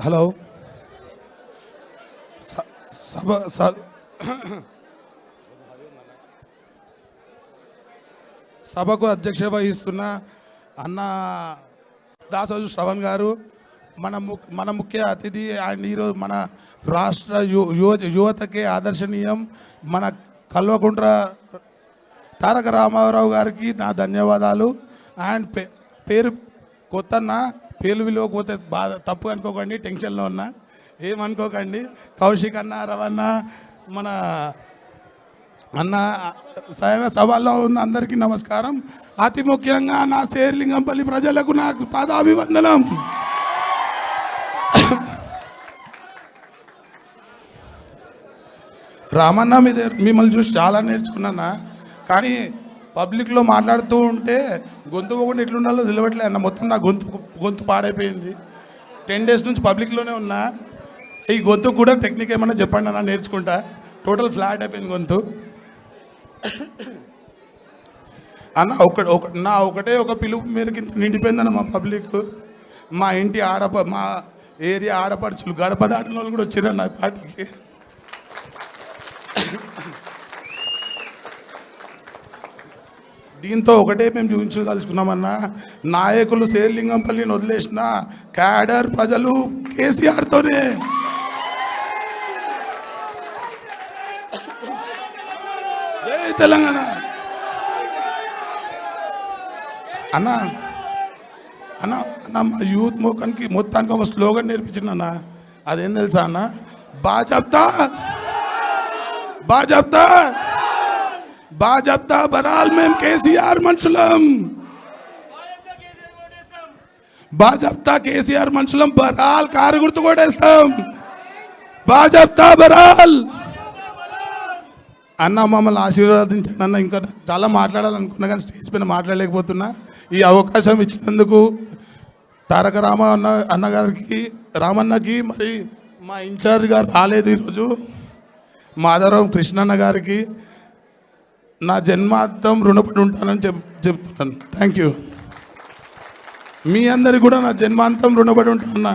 Hello సభ సభకు అధ్యక్ష వహిస్తున్న అన్న దాసోజు శ్రవణ్ గారు, మన ముఖ్య అతిథి అండ్ ఈరోజు మన రాష్ట్ర యువతకే ఆదర్శనీయం మన కల్వకుంట్ల తారక రామారావు గారికి నా ధన్యవాదాలు. అండ్ పేరు కొత్తన్న, పేరు విలువకపోతే బాధ తప్పు అనుకోకండి, టెన్షన్లో ఉన్నా, ఏమనుకోకండి. కౌశిక్ అన్న, రవణ, మన అన్న సరైన సభల్లో ఉన్న అందరికీ నమస్కారం. అతి ముఖ్యంగా నా శేర్లింగంపల్లి ప్రజలకు నాకు పాదాభివందనం. రామన్న మిమ్మల్ని చూసి చాలా నేర్చుకున్నా, కానీ పబ్లిక్లో మాట్లాడుతూ ఉంటే గొంతు కూడా ఎట్లుండాలో తెలియట్లే అన్న. మొత్తం నా గొంతు పాడైపోయింది. 10 days నుంచి పబ్లిక్లోనే ఉన్నా. ఈ గొంతు కూడా టెక్నిక్ ఏమన్నా చెప్పండి అన్న, నేర్చుకుంటా. టోటల్ ఫ్లాట్ అయిపోయింది గొంతు అన్న. ఒకటే ఒక పిలుపు మేరకు నిండిపోయిందన్న మా పబ్లిక్. మా ఇంటి మా ఏరియా ఆడపడుచులు గడప దాటిన వాళ్ళు కూడా వచ్చారన్న పార్టీకి. దీంతో ఒకటే మేము చూపించదలుచుకున్నామన్నా, నాయకులు శేర్లింగంపల్లిని వదిలేసిన క్యాడర్ ప్రజలు కేసీఆర్తోనే. జై తెలంగాణ అన్న. అన్న అన్న మా యూత్ మొత్తానికి ఒక స్లోగన్ నేర్పించింది అన్న. అదేం తెలుసా అన్న? బాజప్తా బరాల్ మేము కేసీఆర్ మనుషులం. బాజప్తా కేసీఆర్ మనుషులం, బరాల్ కారు గుర్తు కొట్టేస్తాం. బాజప్తా బరాల్ అన్న. మమ్మల్ని ఆశీర్వదించండి అన్న. ఇంకా చాలా మాట్లాడాలనుకున్నా కానీ స్టేజ్ పైన మాట్లాడలేకపోతున్నా. ఈ అవకాశం ఇచ్చినందుకు తారక అన్నగారికి, రామన్నకి, మరి మా ఇన్ఛార్జ్ గారు రాలేదు ఈరోజు, మాధవరావు కృష్ణన్న గారికి నా జన్మాంతం రుణపడి ఉంటానని చెప్తున్నాను. Thank you. మీ అందరికి కూడా నా జన్మాంతం రుణపడి ఉంటాను.